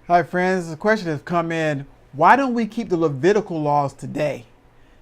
Hi, friends. The question has come in. Why don't we keep the Levitical laws today?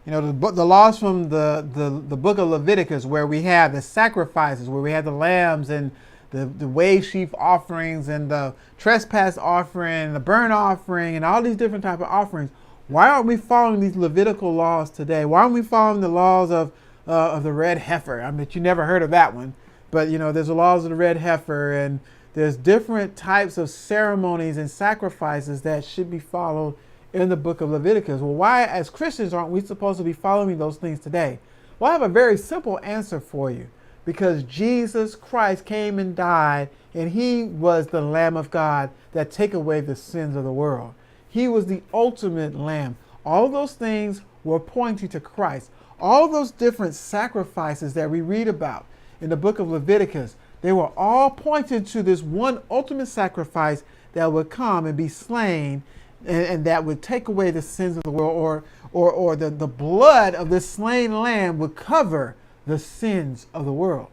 You know, the laws from the book of Leviticus, where we have the sacrifices, where we have the lambs and the wave sheaf offerings and the trespass offering, the burnt offering, and all these different type of offerings. Why aren't we following these Levitical laws today? Why aren't we following the laws of the red heifer? I mean, you never heard of that one, but you know, there's the laws of the red heifer, and there's different types of ceremonies and sacrifices that should be followed in the book of Leviticus. Well, why, as Christians, aren't we supposed to be following those things today? Well, I have a very simple answer for you. Because Jesus Christ came and died, and he was the Lamb of God that take away the sins of the world. He was the ultimate Lamb. All those things were pointing to Christ. All those different sacrifices that we read about in the book of Leviticus, they were all pointing to this one ultimate sacrifice that would come and be slain, and that would take away the sins of the world, or the blood of this slain lamb would cover the sins of the world.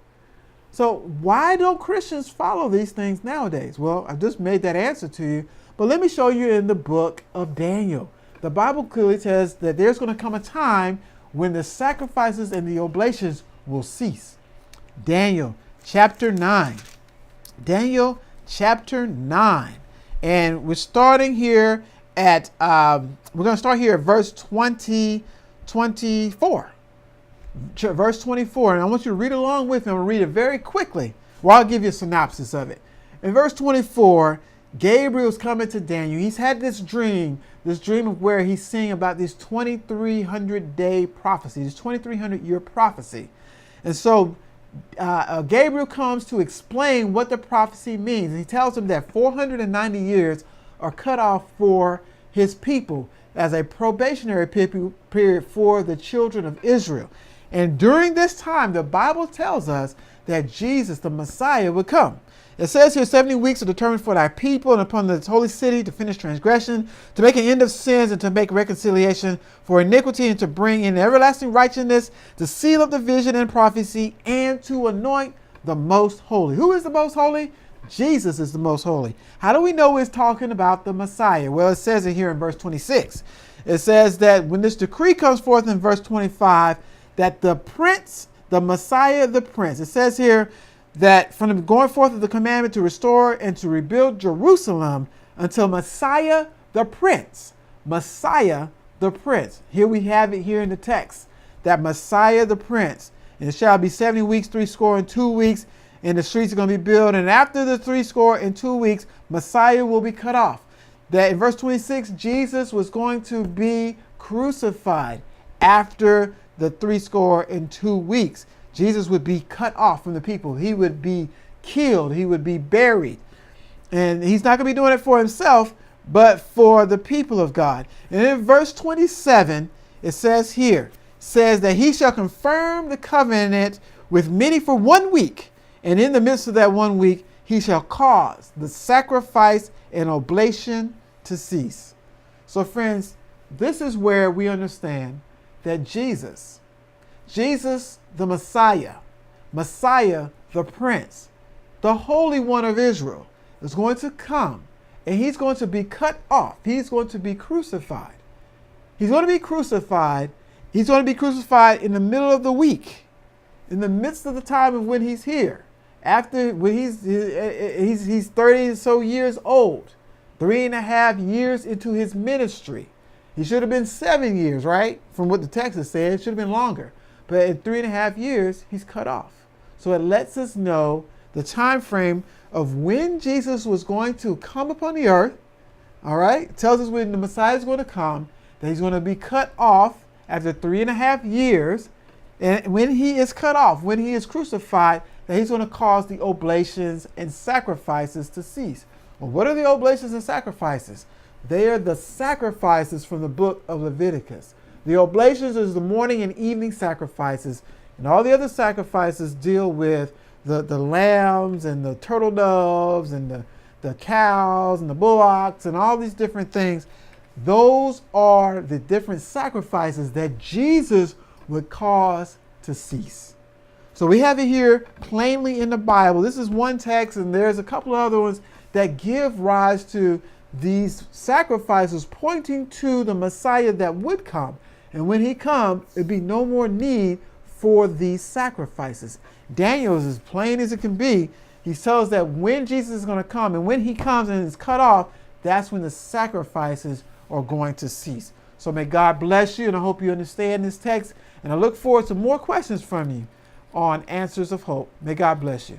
So why don't Christians follow these things nowadays? Well, I've just made that answer to you, but let me show you in the book of Daniel. The Bible clearly says that there's going to come a time when the sacrifices and the oblations will cease. Daniel chapter 9. Daniel chapter 9. And we're starting here at, we're going to start here at verse 24. Verse 24, and I want you to read along with me. I'm going to read it very quickly, or I'll give you a synopsis of it. In verse 24, Gabriel's coming to Daniel. He's had this dream of where he's seeing about this 2300 day prophecy, this 2300 year prophecy. And so Gabriel comes to explain what the prophecy means. And he tells him that 490 years are cut off for his people as a probationary period for the children of Israel. And during this time, the Bible tells us that Jesus, the Messiah, would come. It says here, 70 weeks are determined for thy people and upon the holy city to finish transgression, to make an end of sins and to make reconciliation for iniquity and to bring in everlasting righteousness, to seal up the vision and prophecy, and to anoint the most holy. Who is the most holy? Jesus is the most holy. How do we know it's talking about the Messiah? Well, it says it here in verse 26. It says that when this decree comes forth in verse 25, that the prince, the Messiah, the prince, it says here that from the going forth of the commandment to restore and to rebuild Jerusalem until Messiah, the prince, here we have it here in the text, that Messiah, the prince, and it shall be 70 weeks, 62 weeks, and the streets are going to be built. And after the 62 weeks, Messiah will be cut off. That in verse 26, Jesus was going to be crucified after the 62 weeks. Jesus would be cut off from the people. He would be killed. He would be buried. And he's not going to be doing it for himself, but for the people of God. And in verse 27, it says that he shall confirm the covenant with many for 1 week. And in the midst of that 1 week, he shall cause the sacrifice and oblation to cease. So friends, this is where we understand that Jesus, the Messiah, the Prince, the Holy One of Israel, is going to come, and he's going to be cut off. He's going to be crucified. He's going to be crucified. He's going to be crucified in the middle of the week, in the midst of the time of when he's here. When he's 30 or so years old, 3.5 years into his ministry. He should have been 7 years, right? From what the text is saying, it should have been longer. But in 3.5 years, he's cut off. So it lets us know the time frame of when Jesus was going to come upon the earth. All right? It tells us when the Messiah is going to come, that he's going to be cut off after 3.5 years. And when he is cut off, when he is crucified, that he's going to cause the oblations and sacrifices to cease. Well, what are the oblations and sacrifices? They are the sacrifices from the book of Leviticus. The oblations is the morning and evening sacrifices, and all the other sacrifices deal with the lambs and the turtle doves and the cows and the bullocks and all these different things. Those are the different sacrifices that Jesus would cause to cease. So we have it here plainly in the Bible. This is one text, and there's a couple of other ones that give rise to these sacrifices pointing to the Messiah that would come. And when he comes, there'd be no more need for these sacrifices. Daniel is as plain as it can be. He tells that when Jesus is going to come, and when he comes and is cut off, that's when the sacrifices are going to cease. So may God bless you, and I hope you understand this text. And I look forward to more questions from you on Answers of Hope. May God bless you.